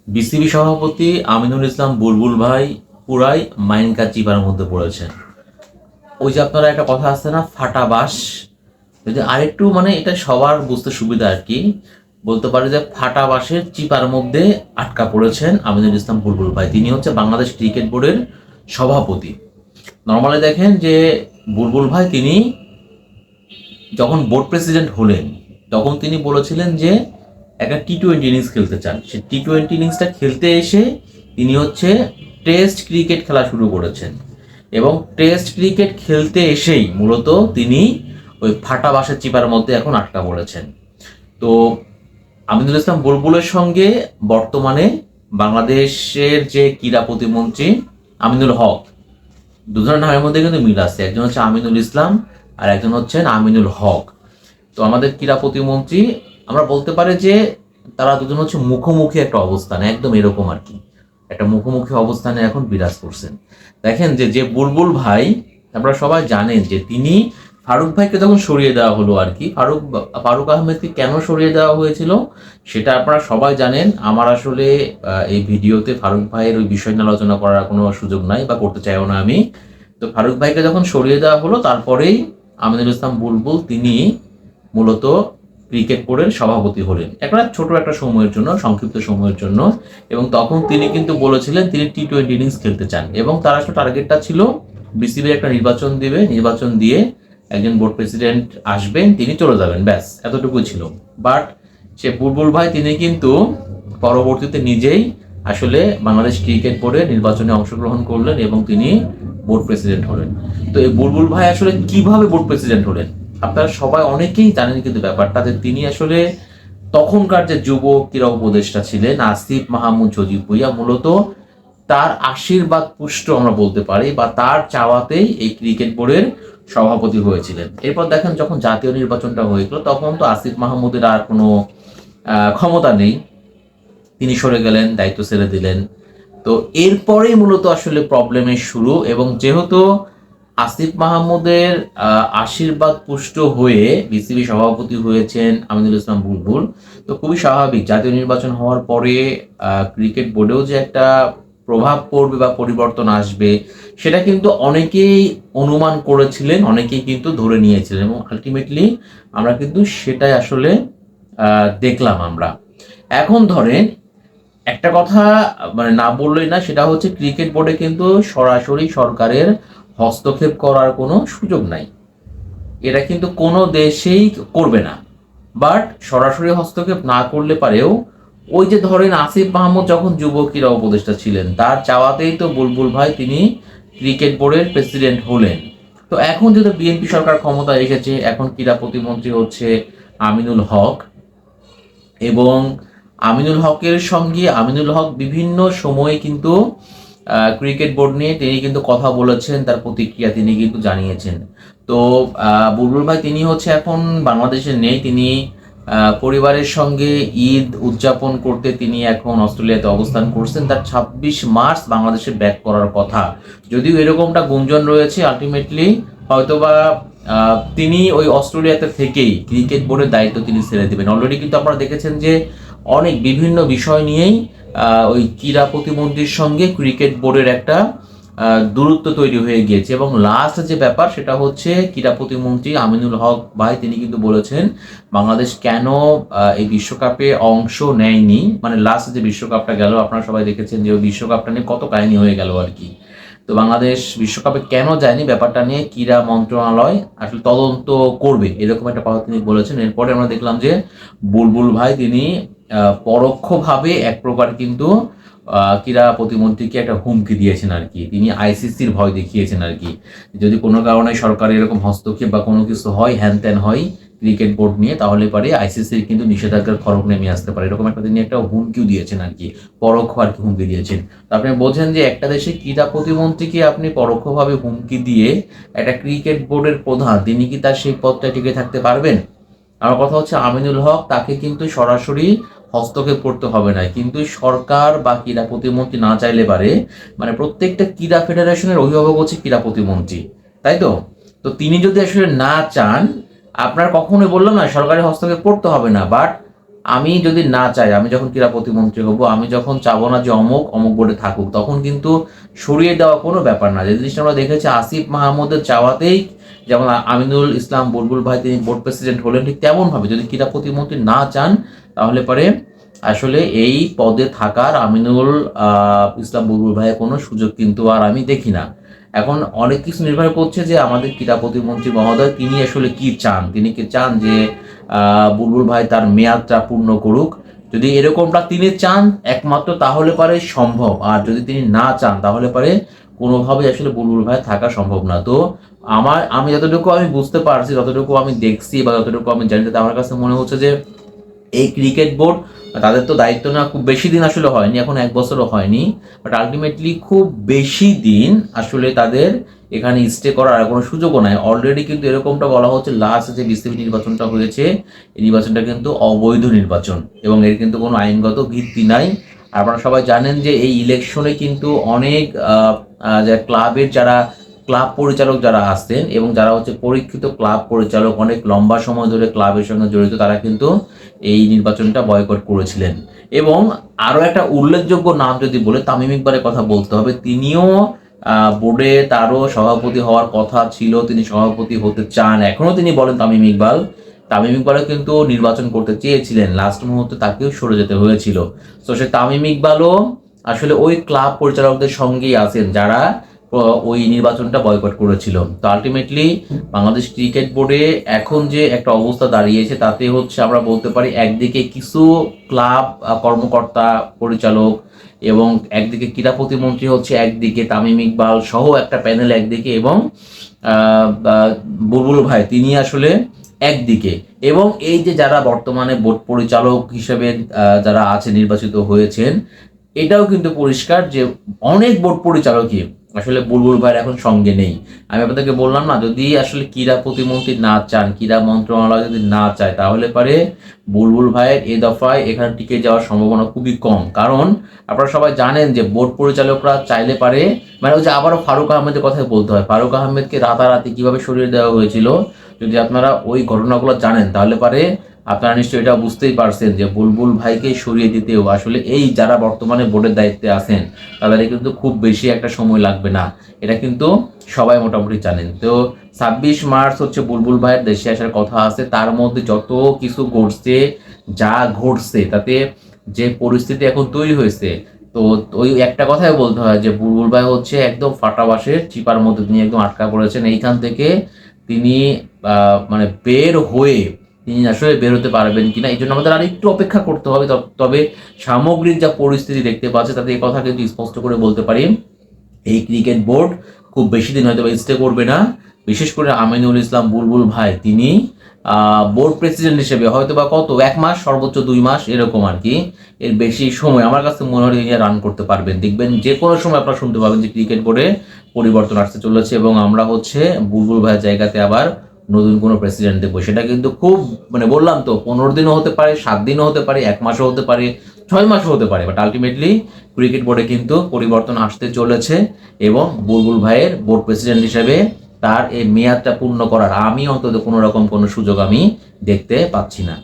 BCB সভাপতি আমিনুল ইসলাম বুলবুল ভাই পুরাই মাইনকার চিপার মধ্যে পড়েছেন। ওই যে আপনারা একটা কথা আছে না, ফাটা বাঁশ, যদি আরেকটু মানে এটা সবার বুঝতে সুবিধা আর কি, বলতে পারে যে ফাটা বাঁশের চিপার মধ্যে আটকা পড়েছেন আমিনুল ইসলাম বুলবুল ভাই। তিনি হচ্ছে বাংলাদেশ ক্রিকেট বোর্ডের সভাপতি। নর্মালি দেখেন যে বুলবুল ভাই তিনি যখন বোর্ড প্রেসিডেন্ট হলেন তখন তিনি বলেছিলেন যে একটা টি-20 ইনিংস খেলতে চান। সে টি-20 ইনিংসটা খেলতে এসে তিনি হচ্ছে টেস্ট ক্রিকেট খেলা শুরু করেছেন, এবং টেস্ট ক্রিকেট খেলতে এসেই মূলত তিনি ওই ফাটা বাঁশের চিপার মধ্যে এখন আটকা পড়েছেন। তো আমিনুল ইসলাম বুলবুলের সঙ্গে বর্তমানে বাংলাদেশের যে ক্রীড়া প্রতিমন্ত্রী আমিনুল হক, দুজনের নামের মধ্যে কিন্তু মিল আছে। একজন হচ্ছে আমিনুল ইসলাম আর একজন হচ্ছেন আমিনুল হক। তো আমাদের ক্রীড়া প্রতিমন্ত্রী, আমরা বলতে পারি যে তারা দুজন হচ্ছে মুখোমুখি একটা অবস্থানে, একদম এরকম আর কি, একটা মুখোমুখি অবস্থানে এখন বিরাজ করছেন। দেখেন যে যে বুলবুল ভাই, আপনারা সবাই জানেন যে তিনি ফারুক ভাইকে যখন সরিয়ে দেওয়া হলো আর কি, ফারুক আহমেদকে কেন সরিয়ে দেওয়া হয়েছিল সেটা আপনারা সবাই জানেন। আমার আসলে এই ভিডিওতে ফারুক ভাইয়ের ওই বিষয় নিয়ে আলোচনা করার কোনো সুযোগ নাই বা করতে চাইও না আমি। তো ফারুক ভাইকে যখন সরিয়ে দেওয়া হলো তারপরেই আমিনুল ইসলাম বুলবুল তিনি মূলত ক্রিকেট বোর্ডের সভাপতি হলেন একটা ছোট একটা সময়ের জন্য, সংক্ষিপ্ত সময়ের জন্য। এবং তখন তিনি কিন্তু বলেছিলেন তিনি টি-20 ইনিংস খেলতে চান, এবং তার আসলে টার্গেটটা ছিল বিসিবি একটা নির্বাচন দিবে, নির্বাচন দিয়ে একজন বোর্ড প্রেসিডেন্ট আসবেন, তিনি চলে যাবেন, ব্যাস এতটুকুই ছিল। বাট সে বুলবুল ভাই তিনি কিন্তু পরবর্তীতে নিজেই আসলে বাংলাদেশ ক্রিকেট বোর্ডের নির্বাচনে অংশগ্রহণ করলেন এবং তিনি বোর্ড প্রেসিডেন্ট হলেন। তো এই বুলবুল ভাই আসলে কিভাবে বোর্ড প্রেসিডেন্ট হলেন আপনারা সবাই অনেকেই জানেন, কিন্তু ব্যাপারটা যে তিনি আসলে তখনকার যে যুব ক্রীড়া উপদেষ্টা ছিলেন আসিফ মাহমুদ সজীব ভুঁইয়া, মূলত তার আশীর্বাদ পুষ্ট আমরা বলতে পারি, বা তার চাওয়াতেই এই ক্রিকেট বোর্ডের সভাপতি হয়েছিলেন। এরপর দেখেন যখন জাতীয় নির্বাচনটা হয়েছিল তখন তো আসিফ মাহমুদের আর কোনো ক্ষমতা নেই, তিনি সরে গেলেন, দায়িত্ব ছেড়ে দিলেন। তো এরপরেই মূলত আসলে প্রবলেমের শুরু, এবং যেহেতু আসিফ মাহমুদের আশীর্বাদ পুষ্ট হয়ে বিসিবি সভাপতি হয়েছেন আমিনুল ইসলাম বুলবুল, তো খুবই স্বাভাবিক জাতীয় নির্বাচন হওয়ার পরে ক্রিকেট বোর্ডেও যে একটা প্রভাব পড়বে বা পরিবর্তন আসবে সেটা কিন্তু অনেকেই অনুমান করেছিলেন, অনেকেই কিন্তু ধরে নিয়েছিলেন, এবং আলটিমেটলি আমরা কিন্তু সেটাই আসলে দেখলাম আমরা। এখন ধরেন একটা কথা মানে না বললেই না, সেটা হচ্ছে ক্রিকেট বোর্ডে কিন্তু সরাসরি সরকারের হস্তক্ষেপ করার কোনো সুযোগ নাই, এটা কিন্তু কোনো দেশেই করবে না। বাট সরাসরি হস্তক্ষেপ না করলে পারেও ওই যে ধরেন আসিফ মাহমুদ যখন যুব ক্রীড়া উপদেষ্টা ছিলেন তার চাওয়াতেই তো বুলবুল ভাই তিনি ক্রিকেট বোর্ডের প্রেসিডেন্ট হলেন। তো এখন যেহেতু বিএনপি সরকার ক্ষমতা এসেছে, এখন ক্রীড়া প্রতিমন্ত্রী হচ্ছে আমিনুল হক, এবং আমিনুল হকের সঙ্গে আমিনুল হক বিভিন্ন সময়ে কিন্তু ক্রিকেট বোর্ড নিয়ে তিনি কিন্তু কথা বলেছেন, তার প্রতিক্রিয়া তিনি কিন্তু জানিয়েছেন। তো বুলবুল ভাই তিনি হচ্ছে এখন বাংলাদেশে নেই, তিনি পরিবারের সঙ্গে ঈদ উদযাপন করতে তিনি এখন অস্ট্রেলিয়াতে অবস্থান করছেন। তার 26 মার্চ বাংলাদেশে ব্যাক করার কথা, যদিও এরকমটা গুঞ্জন রয়েছে। আলটিমেটলি হয়তোবা তিনি ওই অস্ট্রেলিয়াতে থেকেই ক্রিকেট বোর্ডের দায়িত্ব তিনি ছেড়ে দেবেন। অলরেডি কিন্তু আপনারা দেখেছেন যে অনেক বিভিন্ন বিষয় নিয়েই ওই ক্রীড়া প্রতিমন্ত্রীর সঙ্গে ক্রিকেট বোর্ডের একটা দূরত্ব তৈরি হয়ে গিয়েছে। এবং লাস্ট যে ব্যাপার সেটা হচ্ছে ক্রীড়া প্রতিমন্ত্রী আমিনুল হক ভাই তিনি কিন্তু বলেছেন বাংলাদেশ কেন এই বিশ্বকাপে অংশ নেয়নি, মানে লাস্ট যে বিশ্বকাপটা গেল আপনারা সবাই দেখেছেন যে ওই বিশ্বকাপটা নিয়ে কত কাহিনী হয়ে গেল আর কি। তো বাংলাদেশ বিশ্বকাপে কেন যায়নি ব্যাপারটা নিয়ে ক্রীড়া মন্ত্রণালয় আসলে তদন্ত করবে, এরকম একটা কথা তিনি বলেছেন। এরপরে আমরা দেখলাম যে বুলবুল ভাই তিনি পরোক্ষভাবে এক প্রকার কিন্তু ক্রীড়া প্রতিমন্ত্রীকে একটা হুমকি দিয়েছেন আর কি, তিনি আইসিসির ভয় দেখিয়েছেন আর কি, যদি কোনো কারণে সরকারের এরকম হস্তক্ষেপ বা কোনো কিছু হয়, হ্যান ত্যান হয় ক্রিকেট বোর্ড নিয়ে, তাহলে পারে আইসিসির কিন্তু নিষেধাজ্ঞার খড়গ নেমে আসতে পারে, এরকম একটা তিনি একটা হুমকিও দিয়েছেন আর কি, পরোক্ষ আর কি হুমকি দিয়েছেন। তো আপনি বোঝেন যে একটা দেশে ক্রীড়া প্রতিমন্ত্রীকে আপনি পরোক্ষভাবে হুমকি দিয়ে একটা ক্রিকেট বোর্ডের প্রধান তিনি কি তার সেই পদটায় টিকে থাকতে পারবেন? আমার কথা হচ্ছে আমিনুল হক তাকে কিন্তু সরাসরি হস্তক্ষেপ করতে হবে না, কিন্তু সরকার বা ক্রীড়া প্রতিমন্ত্রী না চাইলে পারে, মানে প্রত্যেকটা ক্রীড়া ফেডারেশনের অভিভাবক হচ্ছে ক্রীড়া প্রতিমন্ত্রী, তাই তো? তো তিনি যদি আসলে না চান, আপনার কখনোই বললাম না সরকারি হস্তক্ষেপ করতে হবে না, বাট আমি যদি না চাই, আমি যখন ক্রীড়া প্রতিমন্ত্রী হব, আমি যখন চাবো না যে অমুক অমুক বোর্ডে থাকুক, তখন কিন্তু সরিয়ে দেওয়া কোনো ব্যাপার না। যে জিনিসটা আমরা দেখেছি আসিফ মাহমুদের চাওয়াতেই যেমন আমিনুল ইসলাম বুলবুল ভাই তিনি বোর্ড প্রেসিডেন্ট হলেন, ঠিক তেমনভাবে যদি ক্রীড়া প্রতিমন্ত্রী না চান তাহলে পরে আসলে এই পদে থাকার আমিনুল ইসলাম বুলবুল ভাইয়ের কোনো সুযোগ কিন্তু আর আমি দেখি না। এখন অনেক কিছু নির্ভর করছে যে আমাদের ক্রীড়া প্রতিমন্ত্রী মহোদয় তিনি আসলে কি চান। তিনি কি চান যে বুলবুল ভাই তার মেয়াদটা পূর্ণ করুক? যদি এরকমটা তিনি চান একমাত্র তাহলে পারে সম্ভব, আর যদি তিনি না চান তাহলে পারে কোনোভাবে আসলে বুলবুল ভাই থাকা সম্ভব না। তো আমি যতটুকু আমি বুঝতে পারছি, যতটুকু আমি দেখছি বা যতটুকু আমি জানি, তাতে আমার কাছে মনে হচ্ছে যে এই ক্রিকেট বোর্ড তাদের তো দায়িত্ব না খুব বেশি দিন আসলে হয়নি, এখন 1 বছরও হয়নি, বাট আলটিমেটলি খুব বেশি দিন আসলে তাদের এখানে স্টে করার আর কোনো সুযোগও নাই। অলরেডি কিন্তু এরকমটা বলা হচ্ছে লাস্ট যে বিসিবি নির্বাচনটা হয়েছে, এই নির্বাচনটা কিন্তু অবৈধ নির্বাচন এবং এর কিন্তু কোনো আইনগত ভিত্তি নাই। আপনারা সবাই জানেন যে এই ইলেকশনে কিন্তু অনেক ক্লাবের যারা ক্লাব পরিচালক যারা আছেন এবং যারা হচ্ছে পরীক্ষিত ক্লাব পরিচালক, অনেক লম্বা সময় ধরে ক্লাবের সঙ্গে জড়িত, তারা কিন্তু এই নির্বাচনটা বয়কট করেছিলেন। এবং আরো একটা উল্লেখযোগ্য নাম যদি বলে তামিম ইকবালের কথা বলতে হবে। তিনিও বোর্ডে তারও সভাপতি হওয়ার কথা ছিল, তিনি সভাপতি হতে চান, এখনো তিনি বলেন তামিম ইকবালও কিন্তু নির্বাচন করতে চেয়েছিলেন, লাস্ট মুহূর্তে তাকেও সরে যেতে হয়েছিল। তো সে তামিম ইকবালও আসলে ওই ক্লাব পরিচালকদের সঙ্গেই আছেন যারা ওই নির্বাচনটা বয়কট করেছিল। তো আলটিমেটলি বাংলাদেশ ক্রিকেট বোর্ডে এখন যে একটা অবস্থা দাঁড়িয়েছে তাতে হচ্ছে আমরা বলতে পারি একদিকে কিছু ক্লাব কর্মকর্তা পরিচালক এবং একদিকে ক্রীড়া প্রতিমন্ত্রী হচ্ছে একদিকে, তামিম ইকবাল সহ একটা প্যানেল একদিকে, এবং বুলবুল ভাই তিনি আসলে একদিকে। এবং এই যে যারা বর্তমানে বোর্ড পরিচালক হিসেবে যারা আছে নির্বাচিত হয়েছেন, এটাও কিন্তু পরিষ্কার যে অনেক বোর্ড পরিচালকই আসলে বুলবুল ভাইয়ের এখন সঙ্গে নেই। আমি আপনাদেরকে বললাম না, যদি আসলে ক্রীড়া প্রতিমন্ত্রী না চান, ক্রীড়া মন্ত্রণালয় যদি না চায়, তাহলে পারে বুলবুল ভাইয়ের এ দফায় এখানে টিকে যাওয়ার সম্ভাবনা খুবই কম। কারণ আপনারা সবাই জানেন যে বোর্ড পরিচালকরা চাইলে পারে, মানে ওই যে আবারও ফারুক আহমেদের কথাই বলতে হয়, ফারুক আহমেদকে রাতারাতি কিভাবে সরিয়ে দেওয়া হয়েছিল, যদি আপনারা ওই ঘটনাগুলো জানেন তাহলে পারে আপনারা নিশ্চয়ই এটা বুঝতেই পারছেন যে বুলবুল ভাইকে সরিয়ে দিতেও আসলে এই যারা বর্তমানে বোর্ডের দায়িত্বে আছেন তাদের কিন্তু খুব বেশি একটা সময় লাগবে না, এটা কিন্তু সবাই মোটামুটি জানেন। তো 26 মার্চ হচ্ছে বুলবুল ভাইয়ের দেশে আসার কথা আছে। তার মধ্যে যত কিছু ঘটছে, যা ঘটছে, তাতে যে পরিস্থিতি এখন তৈরি হয়েছে, তো ওই একটা কথাই বলতে হয় যে বুলবুল ভাই হচ্ছে একদম ফাটাবাসের চিপার মধ্যে তিনি একদম আটকা পড়েছেন। এইখান থেকে তিনি মানে বের হয়ে তিনি আসলে বের হতে পারবেন কিনা, এই জন্য আমাদের আর একটু অপেক্ষা করতে হবে। তবে সামগ্রিক যা পরিস্থিতি দেখতে পাচ্ছে তাতে এই কথা কিন্তু স্পষ্ট করে বলতে পারি, এই ক্রিকেট বোর্ড খুব বেশি দিন হয়তো স্টে করবে না। বিশেষ করে আমিনুল ইসলাম বুলবুল ভাই তিনি বোর্ড প্রেসিডেন্ট হিসেবে হয়তো বা কত 1 মাস সর্বোচ্চ 2 মাস এরকম আর কি, এর বেশি সময় আমার কাছে মনে হয় তিনি রান করতে পারবেন। দেখবেন যে কোনো সময় আপনারা শুনতে পাবেন যে ক্রিকেট বোর্ডে পরিবর্তন আসতে চলেছে এবং আমরা হচ্ছে বুলবুল ভাইয়ের জায়গাতে আবার নতুন কোনো প্রেসিডেন্ট দেখবো। সেটা কিন্তু খুব মানে বললাম তো 15 দিনও হতে পারে, 7 দিনও হতে পারে, 1 মাসও হতে পারে, 6 মাসও হতে পারে, বাট আলটিমেটলি ক্রিকেট বোর্ডে কিন্তু পরিবর্তন আসতে চলেছে এবং বুলবুল ভাইয়ের বোর্ড প্রেসিডেন্ট হিসেবে তার এই মেয়াদটা পূর্ণ করার আমি অন্তত কোনো রকম কোনো সুযোগ আমি দেখতে পাচ্ছি না।